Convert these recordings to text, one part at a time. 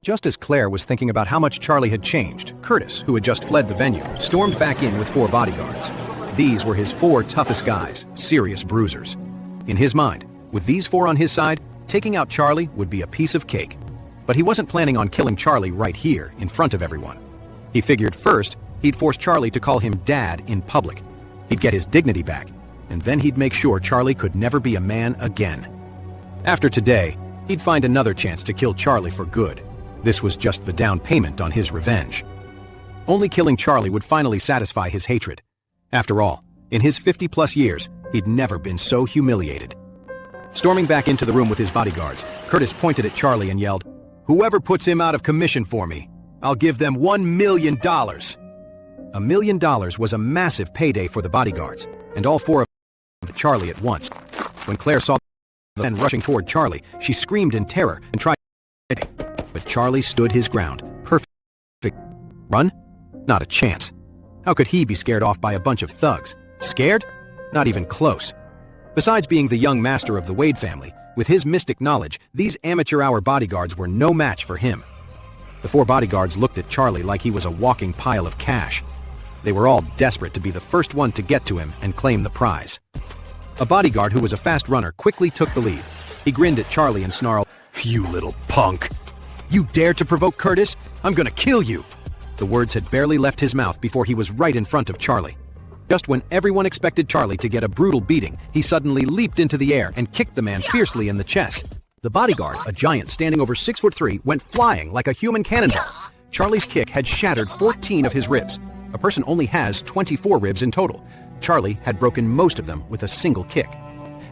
Just as Claire was thinking about how much Charlie had changed, Curtis, who had just fled the venue, stormed back in with 4 bodyguards. These were his 4 toughest guys, serious bruisers. In his mind, with these 4 on his side, taking out Charlie would be a piece of cake. But he wasn't planning on killing Charlie right here, in front of everyone. He figured first, he'd force Charlie to call him Dad in public. He'd get his dignity back, and then he'd make sure Charlie could never be a man again. After today, he'd find another chance to kill Charlie for good. This was just the down payment on his revenge. Only killing Charlie would finally satisfy his hatred. After all, in his 50-plus years, he'd never been so humiliated. Storming back into the room with his bodyguards, Curtis pointed at Charlie and yelled, "Whoever puts him out of commission for me, I'll give them $1 million. $1 million was a massive payday for the bodyguards, and all 4 of Charlie at once. When Claire saw the men rushing toward Charlie, she screamed in terror and tried to but Charlie stood his ground. Perfect. Run? Not a chance. How could he be scared off by a bunch of thugs? Scared? Not even close. Besides being the young master of the Wade family, with his mystic knowledge, these amateur-hour bodyguards were no match for him. The 4 bodyguards looked at Charlie like he was a walking pile of cash. They were all desperate to be the first one to get to him and claim the prize. A bodyguard who was a fast runner quickly took the lead. He grinned at Charlie and snarled, "You little punk! You dare to provoke Curtis? I'm gonna kill you!" The words had barely left his mouth before he was right in front of Charlie. Just when everyone expected Charlie to get a brutal beating, he suddenly leaped into the air and kicked the man fiercely in the chest. The bodyguard, a giant standing over 6'3", went flying like a human cannonball. Charlie's kick had shattered 14 of his ribs. A person only has 24 ribs in total. Charlie had broken most of them with a single kick.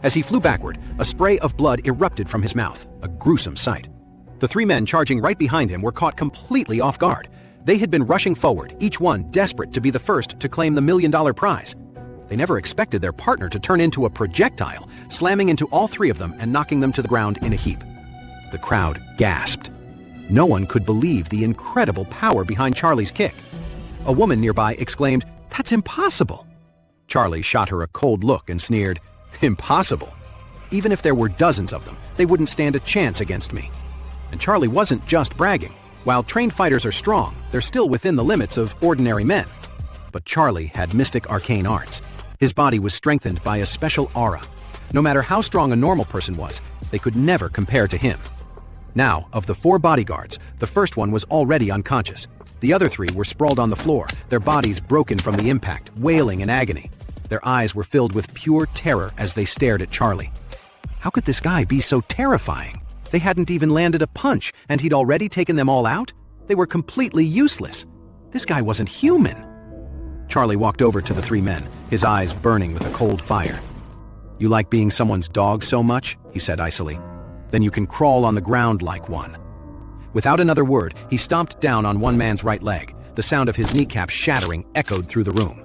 As he flew backward, a spray of blood erupted from his mouth, a gruesome sight. The 3 men charging right behind him were caught completely off guard. They had been rushing forward, each one desperate to be the first to claim the $1 million prize. They never expected their partner to turn into a projectile, slamming into all 3 of them and knocking them to the ground in a heap. The crowd gasped. No one could believe the incredible power behind Charlie's kick. A woman nearby exclaimed, "That's impossible!" Charlie shot her a cold look and sneered, "Impossible? Even if there were dozens of them, they wouldn't stand a chance against me." And Charlie wasn't just bragging. While trained fighters are strong, they're still within the limits of ordinary men. But Charlie had mystic arcane arts. His body was strengthened by a special aura. No matter how strong a normal person was, they could never compare to him. Now, of the 4 bodyguards, the first one was already unconscious. The other 3 were sprawled on the floor, their bodies broken from the impact, wailing in agony. Their eyes were filled with pure terror as they stared at Charlie. How could this guy be so terrifying? They hadn't even landed a punch, and he'd already taken them all out? They were completely useless. This guy wasn't human. Charlie walked over to the 3 men, his eyes burning with a cold fire. "You like being someone's dog so much?" he said icily. "Then you can crawl on the ground like one." Without another word, he stomped down on one man's right leg. The sound of his kneecap shattering echoed through the room.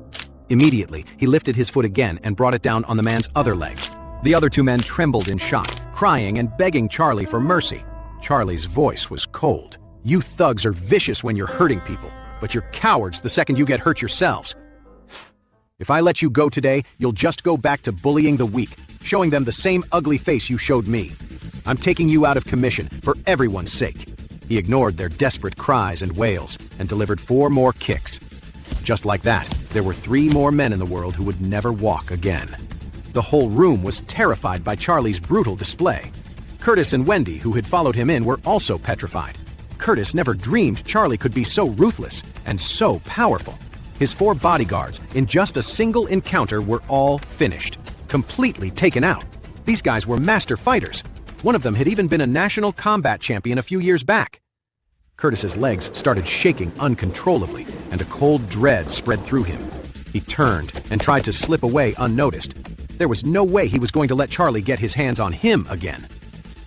Immediately, he lifted his foot again and brought it down on the man's other leg. The other 2 men trembled in shock, crying and begging Charlie for mercy. Charlie's voice was cold. "You thugs are vicious when you're hurting people, but you're cowards the second you get hurt yourselves. If I let you go today, you'll just go back to bullying the weak, showing them the same ugly face you showed me. I'm taking you out of commission for everyone's sake." He ignored their desperate cries and wails and delivered 4 more kicks. Just like that, there were 3 more men in the world who would never walk again. The whole room was terrified by Charlie's brutal display. Curtis and Wendy, who had followed him in, were also petrified. Curtis never dreamed Charlie could be so ruthless and so powerful. His 4 bodyguards, in just a single encounter, were all finished, completely taken out. These guys were master fighters. One of them had even been a national combat champion a few years back. Curtis's legs started shaking uncontrollably, and a cold dread spread through him. He turned and tried to slip away unnoticed. There was no way he was going to let Charlie get his hands on him again.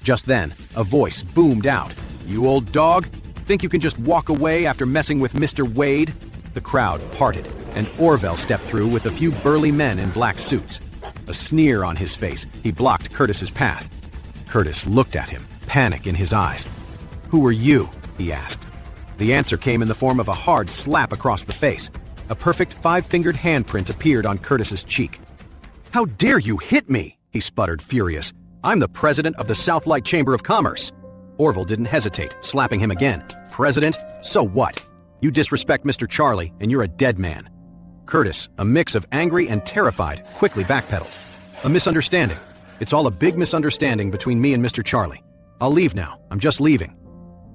Just then, a voice boomed out. "You old dog? Think you can just walk away after messing with Mr. Wade?" The crowd parted, and Orville stepped through with a few burly men in black suits. A sneer on his face, he blocked Curtis's path. Curtis looked at him, panic in his eyes. "Who are you?" he asked. The answer came in the form of a hard slap across the face. A perfect 5-fingered handprint appeared on Curtis's cheek. "How dare you hit me?" he sputtered, furious. "I'm the president of the Southlight Chamber of Commerce." Orville didn't hesitate, slapping him again. President? So what? You disrespect Mr. Charlie, and you're a dead man. Curtis, a mix of angry and terrified, quickly backpedaled. A misunderstanding. It's all a big misunderstanding between me and Mr. Charlie. I'll leave now. I'm just leaving.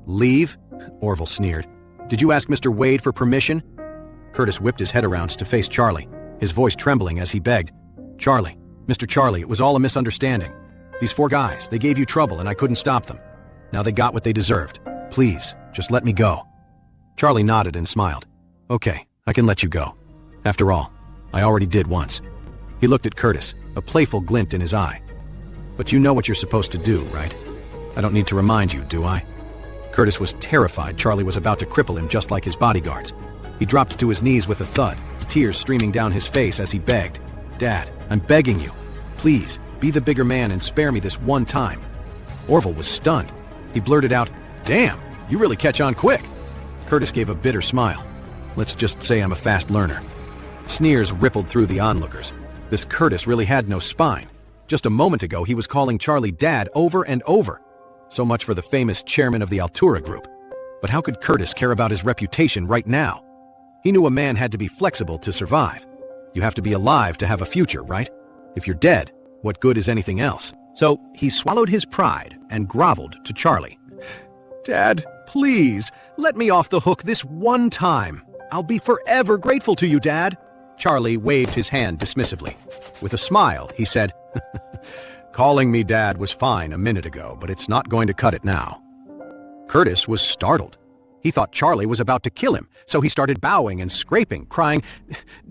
Leave? Orville sneered. Did you ask Mr. Wade for permission? Curtis whipped his head around to face Charlie, his voice trembling as he begged. Charlie, Mr. Charlie, it was all a misunderstanding. These 4 guys, they gave you trouble and I couldn't stop them. Now they got what they deserved. Please, just let me go. Charlie nodded and smiled. Okay, I can let you go. After all, I already did once. He looked at Curtis, a playful glint in his eye. But you know what you're supposed to do, right? I don't need to remind you, do I? Curtis was terrified Charlie was about to cripple him just like his bodyguards. He dropped to his knees with a thud, tears streaming down his face as he begged. Dad, I'm begging you. Please, be the bigger man and spare me this one time. Orville was stunned. He blurted out, Damn, you really catch on quick. Curtis gave a bitter smile. Let's just say I'm a fast learner. Sneers rippled through the onlookers. This Curtis really had no spine. Just a moment ago, he was calling Charlie Dad over and over. So much for the famous chairman of the Altura Group. But how could Curtis care about his reputation right now? He knew a man had to be flexible to survive. You have to be alive to have a future, right? If you're dead, what good is anything else? So he swallowed his pride and groveled to Charlie. Dad, please, let me off the hook this one time. I'll be forever grateful to you, Dad. Charlie waved his hand dismissively. With a smile, he said, Calling me Dad was fine a minute ago, but it's not going to cut it now. Curtis was startled. He thought Charlie was about to kill him, so he started bowing and scraping, crying,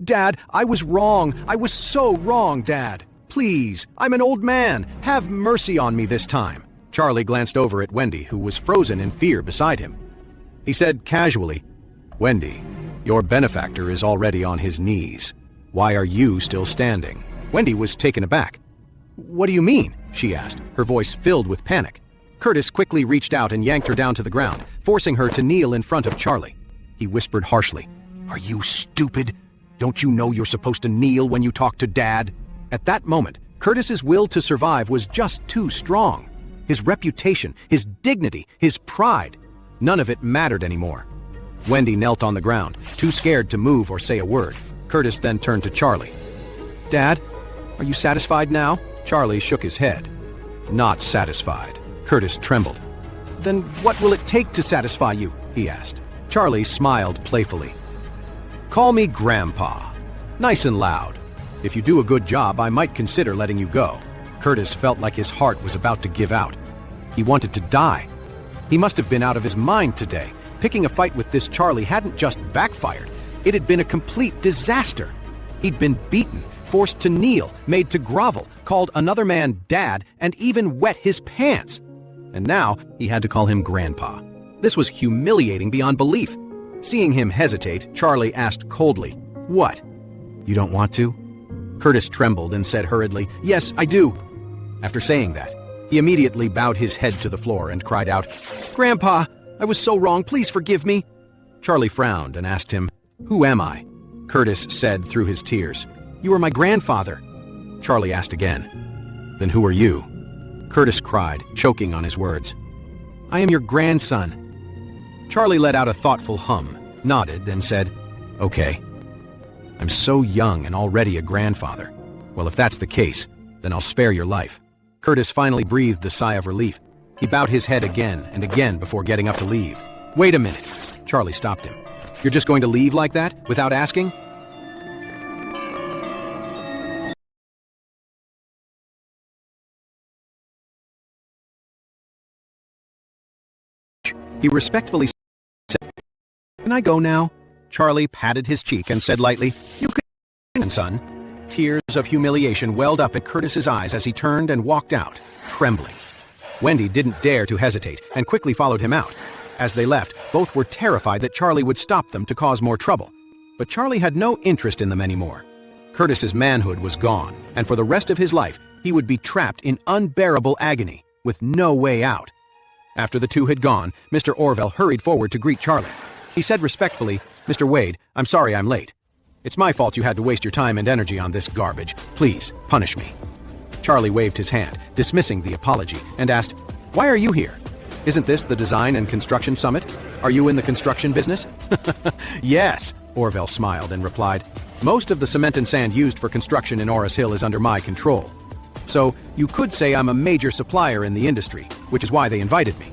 Dad, I was wrong. I was so wrong, Dad. Please, I'm an old man. Have mercy on me this time. Charlie glanced over at Wendy, who was frozen in fear beside him. He said casually, Wendy, your benefactor is already on his knees. Why are you still standing? Wendy was taken aback. What do you mean? She asked, her voice filled with panic. Curtis quickly reached out and yanked her down to the ground, forcing her to kneel in front of Charlie. He whispered harshly, Are you stupid? Don't you know you're supposed to kneel when you talk to Dad? At that moment, Curtis's will to survive was just too strong. His reputation, his dignity, his pride, none of it mattered anymore. Wendy knelt on the ground, too scared to move or say a word. Curtis then turned to Charlie. Dad, are you satisfied now? Charlie shook his head. Not satisfied. Curtis trembled. Then what will it take to satisfy you? He asked. Charlie smiled playfully. Call me Grandpa. Nice and loud. If you do a good job, I might consider letting you go. Curtis felt like his heart was about to give out. He wanted to die. He must have been out of his mind today. Picking a fight with this Charlie hadn't just backfired. It had been a complete disaster. He'd been beaten, forced to kneel, made to grovel, called another man Dad, and even wet his pants. And now he had to call him Grandpa. This was humiliating beyond belief. Seeing him hesitate, Charlie asked coldly, What? You don't want to? Curtis trembled and said hurriedly, Yes, I do. After saying that, he immediately bowed his head to the floor and cried out, Grandpa, I was so wrong, please forgive me. Charlie frowned and asked him, Who am I? Curtis said through his tears, You are my grandfather. Charlie asked again, Then who are you? Curtis cried, choking on his words, I am your grandson. Charlie let out a thoughtful hum, nodded, and said, Okay. I'm so young and already a grandfather. Well, if that's the case, then I'll spare your life. Curtis finally breathed a sigh of relief. He bowed his head again and again before getting up to leave. Wait a minute. Charlie stopped him. You're just going to leave like that, without asking? He respectfully said, Can I go now? Charlie patted his cheek and said lightly, You can, son. Tears of humiliation welled up at Curtis's eyes as he turned and walked out, trembling. Wendy didn't dare to hesitate and quickly followed him out. As they left, both were terrified that Charlie would stop them to cause more trouble. But Charlie had no interest in them anymore. Curtis's manhood was gone, and for the rest of his life, he would be trapped in unbearable agony, with no way out. After the two had gone, Mr. Orville hurried forward to greet Charlie. He said respectfully, Mr. Wade, I'm sorry I'm late. It's my fault you had to waste your time and energy on this garbage. Please, punish me. Charlie waved his hand, dismissing the apology, and asked, Why are you here? Isn't this the Design and Construction Summit? Are you in the construction business? Yes, Orville smiled and replied. Most of the cement and sand used for construction in Orris Hill is under my control. So you could say I'm a major supplier in the industry, which is why they invited me.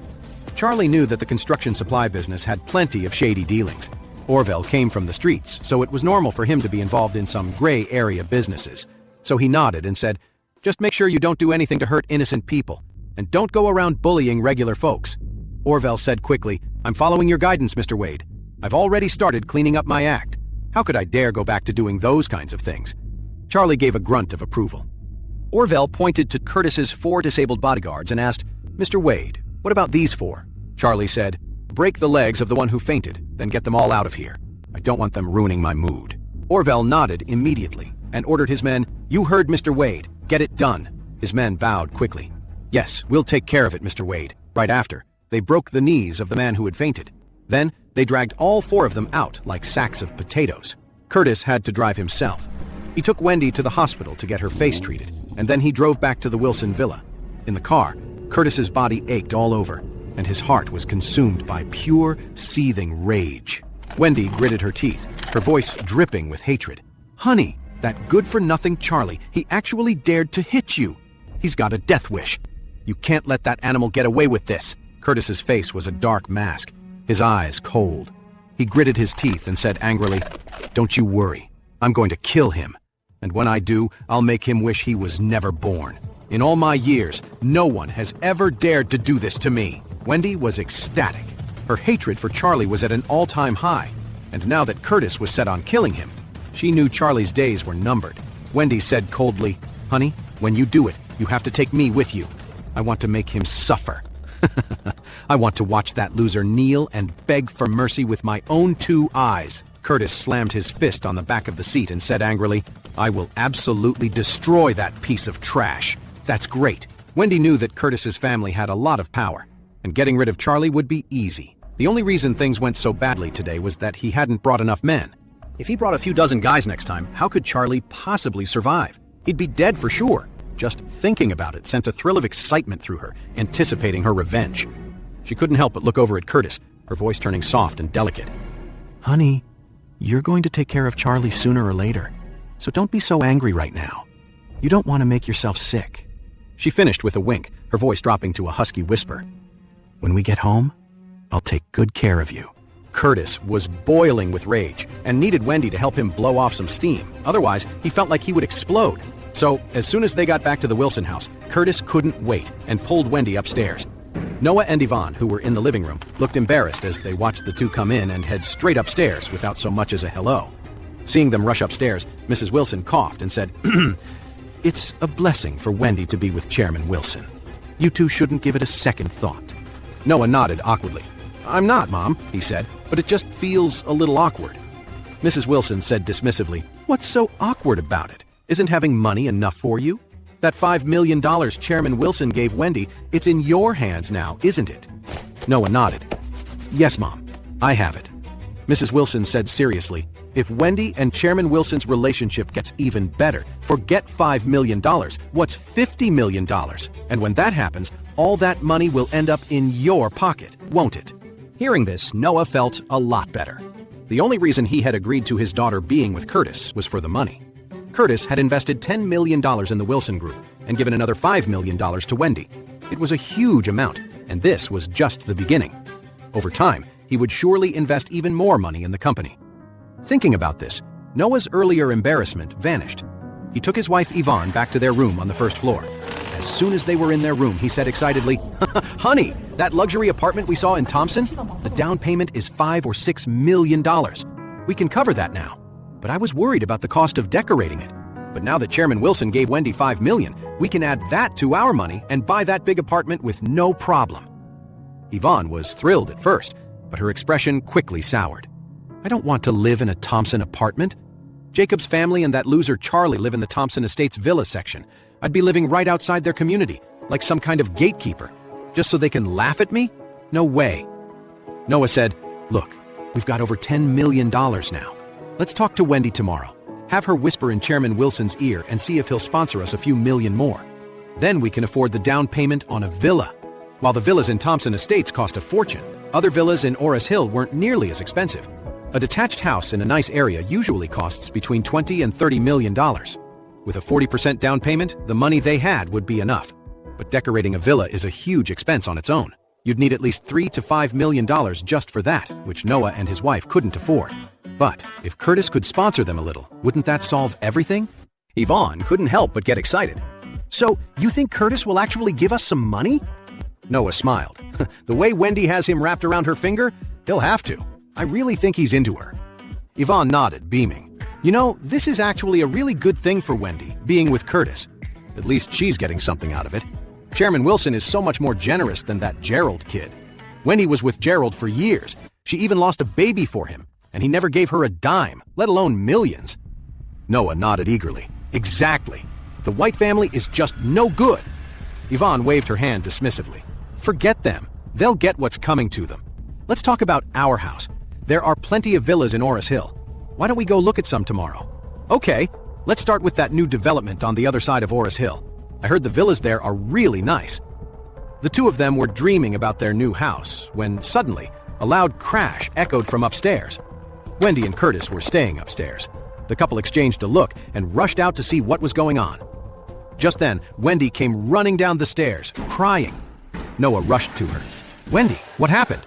Charlie knew that the construction supply business had plenty of shady dealings. Orville came from the streets, so it was normal for him to be involved in some gray area businesses. So he nodded and said, "Just make sure you don't do anything to hurt innocent people, and don't go around bullying regular folks." Orville said quickly, "I'm following your guidance, Mr. Wade. I've already started cleaning up my act. How could I dare go back to doing those kinds of things?" Charlie gave a grunt of approval. Orville pointed to Curtis's 4 disabled bodyguards and asked, "Mr. Wade, what about these 4? Charlie said, "Break the legs of the one who fainted, then get them all out of here. I don't want them ruining my mood." Orville nodded immediately and ordered his men, "You heard Mr. Wade. Get it done." His men bowed quickly. "Yes, we'll take care of it, Mr. Wade." Right after, they broke the knees of the man who had fainted. Then, they dragged all 4 of them out like sacks of potatoes. Curtis had to drive himself. He took Wendy to the hospital to get her face treated, and then he drove back to the Wilson villa. In the car, Curtis's body ached all over, and his heart was consumed by pure, seething rage. Wendy gritted her teeth, her voice dripping with hatred. "Honey, that good-for-nothing Charlie, he actually dared to hit you. He's got a death wish. You can't let that animal get away with this." Curtis's face was a dark mask, his eyes cold. He gritted his teeth and said angrily, "Don't you worry. I'm going to kill him. And when I do, I'll make him wish he was never born. In all my years, no one has ever dared to do this to me." Wendy was ecstatic. Her hatred for Charlie was at an all-time high, and now that Curtis was set on killing him, she knew Charlie's days were numbered. Wendy said coldly, "Honey, when you do it, you have to take me with you. I want to make him suffer. I want to watch that loser kneel and beg for mercy with my own 2 eyes." Curtis slammed his fist on the back of the seat and said angrily, "I will absolutely destroy that piece of trash." "That's great." Wendy knew that Curtis's family had a lot of power, and getting rid of Charlie would be easy. The only reason things went so badly today was that he hadn't brought enough men. If he brought a few dozen guys next time, how could Charlie possibly survive? He'd be dead for sure. Just thinking about it sent a thrill of excitement through her, anticipating her revenge. She couldn't help but look over at Curtis, her voice turning soft and delicate. "Honey, you're going to take care of Charlie sooner or later, so don't be so angry right now. You don't want to make yourself sick." She finished with a wink, her voice dropping to a husky whisper. "When we get home, I'll take good care of you." Curtis was boiling with rage and needed Wendy to help him blow off some steam. Otherwise, he felt like he would explode. So, as soon as they got back to the Wilson house, Curtis couldn't wait and pulled Wendy upstairs. Noah and Yvonne, who were in the living room, looked embarrassed as they watched the 2 come in and head straight upstairs without so much as a hello. Seeing them rush upstairs, Mrs. Wilson coughed and said, "It's a blessing for Wendy to be with Chairman Wilson. You 2 shouldn't give it a second thought." Noah nodded awkwardly. "I'm not, Mom," he said, "but it just feels a little awkward." Mrs. Wilson said dismissively, "What's so awkward about it? Isn't having money enough for you? That $5 million Chairman Wilson gave Wendy, it's in your hands now, isn't it?" Noah nodded. "Yes, Mom, I have it." Mrs. Wilson said seriously, "If Wendy and Chairman Wilson's relationship gets even better, forget $5 million, what's $50 million? And when that happens, all that money will end up in your pocket, won't it?" Hearing this, Noah felt a lot better. The only reason he had agreed to his daughter being with Curtis was for the money. Curtis had invested $10 million in the Wilson Group and given another $5 million to Wendy. It was a huge amount, and this was just the beginning. Over time, he would surely invest even more money in the company. Thinking about this, Noah's earlier embarrassment vanished. He took his wife Yvonne back to their room on the 1st floor. As soon as they were in their room, he said excitedly, "Honey, that luxury apartment we saw in Thompson? The down payment is $5 or $6 million. We can cover that now. But I was worried about the cost of decorating it. But now that Chairman Wilson gave Wendy $5 million, we can add that to our money and buy that big apartment with no problem." Yvonne was thrilled at first, but her expression quickly soured. "I don't want to live in a Thompson apartment. Jacob's family and that loser Charlie live in the Thompson Estates villa section. I'd be living right outside their community, like some kind of gatekeeper, just so they can laugh at me? No way." Noah said, "Look, we've got over $10 million now. Let's talk to Wendy tomorrow. Have her whisper in Chairman Wilson's ear and see if he'll sponsor us a few million more. Then we can afford the down payment on a villa. While the villas in Thompson Estates cost a fortune, other villas in Orris Hill weren't nearly as expensive. A detached house in a nice area usually costs between $20 and $30 million. With a 40% down payment, the money they had would be enough. But decorating a villa is a huge expense on its own. You'd need at least $3 to $5 million just for that, which Noah and his wife couldn't afford. But if Curtis could sponsor them a little, wouldn't that solve everything? Yvonne couldn't help but get excited. So, you think Curtis will actually give us some money? Noah smiled. The way Wendy has him wrapped around her finger, he'll have to. I really think he's into her. Yvonne nodded, beaming. You know, this is actually a really good thing for Wendy, being with Curtis. At least she's getting something out of it. Chairman Wilson is so much more generous than that Gerald kid. Wendy was with Gerald for years. She even lost a baby for him, and he never gave her a dime, let alone millions. Noah nodded eagerly. Exactly. The White family is just no good. Yvonne waved her hand dismissively. Forget them. They'll get what's coming to them. Let's talk about our house. There are plenty of villas in Orris Hill. Why don't we go look at some tomorrow? Okay, let's start with that new development on the other side of Orris Hill. I heard the villas there are really nice. The two of them were dreaming about their new house when suddenly a loud crash echoed from upstairs. Wendy and Curtis were staying upstairs. The couple exchanged a look and rushed out to see what was going on. Just then, Wendy came running down the stairs, crying. Noah rushed to her. Wendy, what happened?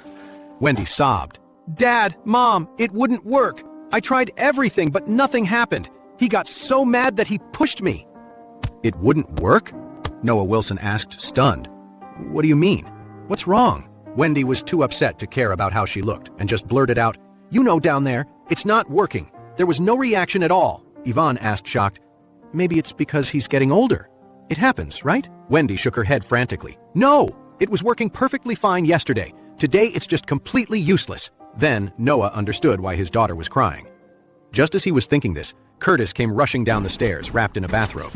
Wendy sobbed. Dad, Mom, it wouldn't work. I tried everything, but nothing happened. He got so mad that he pushed me. It wouldn't work? Noah Wilson asked, stunned. What do you mean? What's wrong? Wendy was too upset to care about how she looked and just blurted out, You know down there, it's not working. There was no reaction at all. Yvonne asked, shocked. Maybe it's because he's getting older. It happens, right? Wendy shook her head frantically. No! It was working perfectly fine yesterday. Today it's just completely useless. Then Noah understood why his daughter was crying. Just as he was thinking this, Curtis came rushing down the stairs, wrapped in a bathrobe.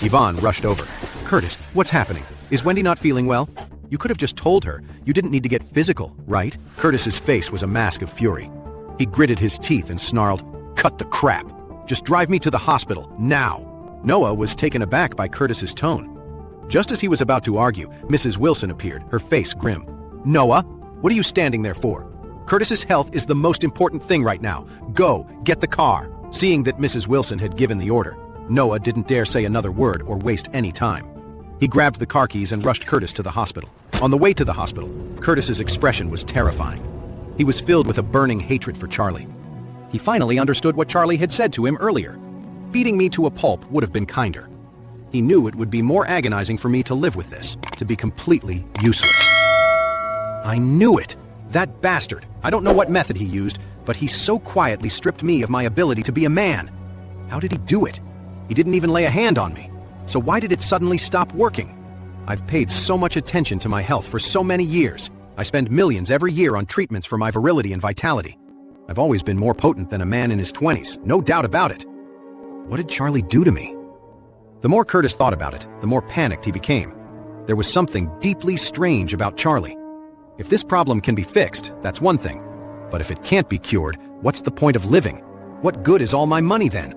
Yvonne rushed over. Curtis, what's happening? Is Wendy not feeling well? You could have just told her. You didn't need to get physical, right? Curtis's face was a mask of fury. He gritted his teeth and snarled, Cut the crap! Just drive me to the hospital, now! Noah was taken aback by Curtis's tone. Just as he was about to argue, Mrs. Wilson appeared, her face grim. Noah, what are you standing there for? Curtis's health is the most important thing right now. Go, get the car. Seeing that Mrs. Wilson had given the order, Noah didn't dare say another word or waste any time. He grabbed the car keys and rushed Curtis to the hospital. On the way to the hospital, Curtis's expression was terrifying. He was filled with a burning hatred for Charlie. He finally understood what Charlie had said to him earlier. Beating me to a pulp would have been kinder. He knew it would be more agonizing for me to live with this, to be completely useless. I knew it! That bastard! I don't know what method he used, but he so quietly stripped me of my ability to be a man. How did he do it? He didn't even lay a hand on me. So why did it suddenly stop working? I've paid so much attention to my health for so many years. I spend millions every year on treatments for my virility and vitality. I've always been more potent than a man in his 20s, no doubt about it. What did Charlie do to me? The more Curtis thought about it, the more panicked he became. There was something deeply strange about Charlie. If this problem can be fixed, that's one thing. But if it can't be cured, what's the point of living? What good is all my money then?